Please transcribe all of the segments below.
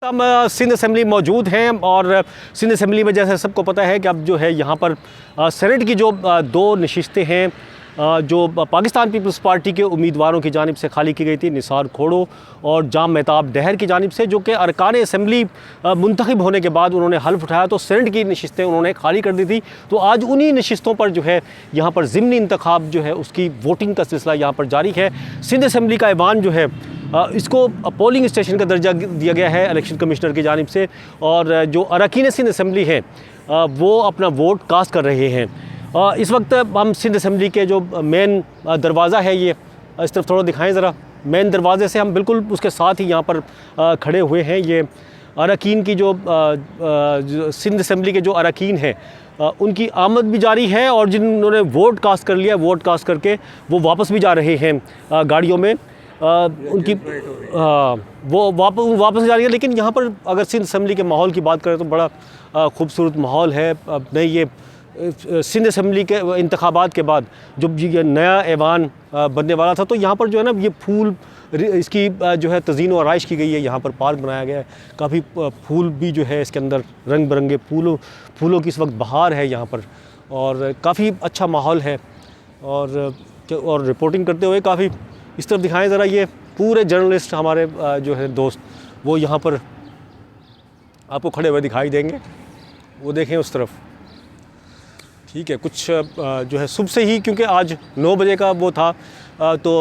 हम सिंध असम्बली मौजूद हैं और सिंध असम्बली में जैसे सबको पता है कि अब जो है यहाँ पर सेनेट की जो दो नशिस्तें हैं जो पाकिस्तान पीपल्स पार्टी के उम्मीदवारों की जानिब से खाली की गई थी, निसार खोड़ो और जाम मेहताब डहर की जानिब से, जो कि अरकान असम्बली मुंतखब होने के बाद उन्होंने हल्फ उठाया तो सेनेट की नशिस्तें उन्होंने खाली कर दी थी। तो आज उन्हीं नशिस्तों पर जो है यहाँ पर ज़िमनी इंतखाब जो है उसकी वोटिंग का सिलसिला यहाँ पर जारी है। सिंध असम्बली का ऐवान जो है इसको पोलिंग स्टेशन का दर्जा दिया गया है इलेक्शन कमिश्नर की जानिब से, और जो अरकान सिंध असम्बली है वो अपना वोट कास्ट कर रहे हैं। इस वक्त हम सिंध असम्बली के जो मेन दरवाज़ा है, ये इस तरफ थोड़ा दिखाएं ज़रा, मेन दरवाज़े से हम बिल्कुल उसके साथ ही यहाँ पर खड़े हुए हैं। ये अरकान की जो सिंध असम्बली के जो अरकान हैं उनकी आमद भी जारी है, और जिन्होंने वोट कास्ट कर लिया, वोट कास्ट करके वो वापस भी जा रहे हैं गाड़ियों में, उनकी वो वापस जा रही है। लेकिन यहाँ पर अगर सिंध असम्बली के माहौल की बात करें तो बड़ा खूबसूरत माहौल है। अब नहीं, ये सिंध असम्बली के इंतखाबात के बाद जब ये नया ऐवान बनने वाला था तो यहाँ पर जो है ना ये फूल इसकी जो है तज़ीन व आराइश की गई है। यहाँ पर पार्क बनाया गया है, काफ़ी फूल भी जो है इसके अंदर रंग बिरंगे फूलों की इस वक्त बहार है यहाँ पर, और काफ़ी अच्छा माहौल है। और रिपोर्टिंग करते हुए काफ़ी इस तरफ दिखाएं ज़रा, ये पूरे जर्नलिस्ट हमारे जो है दोस्त वो यहाँ पर आपको खड़े हुए दिखाई देंगे। वो देखें उस तरफ, ठीक है। कुछ जो है सुबह से ही, क्योंकि आज 9 बजे का वो था, तो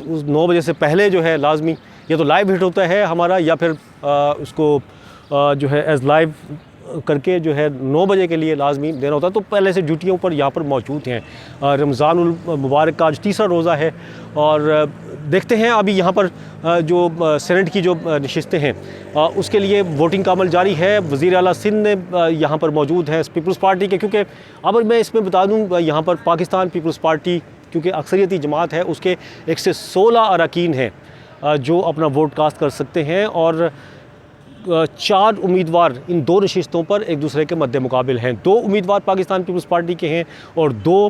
उस 9 बजे से पहले जो है लाजमी या तो लाइव हिट होता है हमारा, या फिर उसको जो है एज़ लाइव करके जो है 9 बजे के लिए लाजमी देना होता है। तो पहले से ड्यूटियों पर यहाँ पर मौजूद हैं। रमज़ानुल मुबारक का आज तीसरा रोज़ा है, और देखते हैं अभी यहाँ पर जो सेनेट की जो नशिस्तें हैं उसके लिए वोटिंग का अमल जारी है। वज़ीर आला सिंध ने यहाँ पर मौजूद हैं पीपल्स पार्टी के, क्योंकि अब मैं इसमें बता दूँ यहाँ पर पाकिस्तान पीपल्स पार्टी क्योंकि अक्सरियती जमात है, उसके 116 अरकान हैं जो अपना वोट कास्ट कर सकते हैं, और 4 उम्मीदवार इन दो नशिस्तों पर एक दूसरे के मद्दे मुकाबिल हैं। 2 उम्मीदवार पाकिस्तान पीपल्स पार्टी के हैं और 2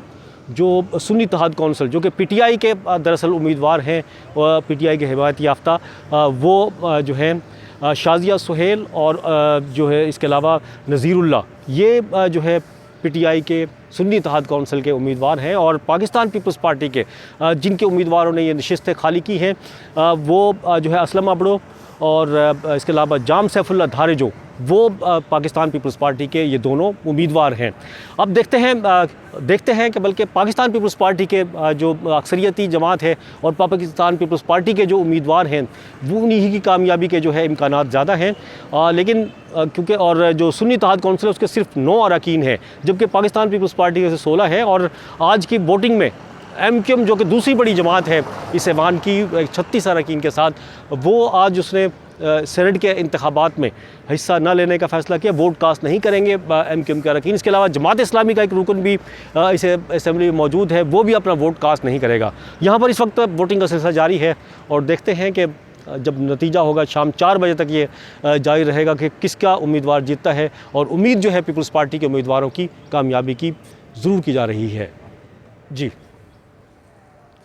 जो सुन्नी इत्तेहाद कौंसिल जो कि पीटीआई के दरअसल उम्मीदवार हैं, पीटीआई के हिमायत याफ्ता, वो जो हैं शाजिया सुहेल और जो है इसके अलावा नज़ीरुल्लाह, ये जो है पीटीआई के सुन्नी इत्तेहाद कौंसिल के उम्मीदवार हैं। और पाकिस्तान पीपल्स पार्टी के जिनके उम्मीदवारों ने ये नशिस्तें खाली की हैं वो जो है असलम अबड़ो और इसके अलावा जाम सैफुल्लाह धारेजो, वो पाकिस्तान पीपल्स पार्टी के ये दोनों उम्मीदवार हैं। अब देखते हैं कि बल्कि पाकिस्तान पीपल्स पार्टी के जो अक्सरियती जमात है और पाकिस्तान पीपल्स पार्टी के जो उम्मीदवार हैं वो उन्हीं की कामयाबी के जो है इम्कानात ज़्यादा हैं। लेकिन क्योंकि और जो सुन्नी इत्तेहाद कौंसिल है उसके सिर्फ 9 अरकान हैं, जबकि पाकिस्तान पीपल्स पार्टी के 16 है। और आज की वोटिंग में MQM जो कि दूसरी बड़ी जमात है इस ऐवान की 36 अरकान के साथ, वो आज उसने सेनेट के इंतखाबात में हिस्सा न लेने का फ़ैसला किया, वोट कास्ट नहीं करेंगे MQM के अरकान। इसके अलावा जमात इस्लामी का एक रुकन भी इस असम्बली में मौजूद है, वो भी अपना वोट कास्ट नहीं करेगा। यहाँ पर इस वक्त वोटिंग का सिलसिला जारी है, और देखते हैं कि जब नतीजा होगा शाम 4 बजे तक ये जारी रहेगा कि किसका उम्मीदवार जीतता है। और उम्मीद जो है पीपल्स पार्टी के उम्मीदवारों की कामयाबी की ज़रूर की जा रही है। जी।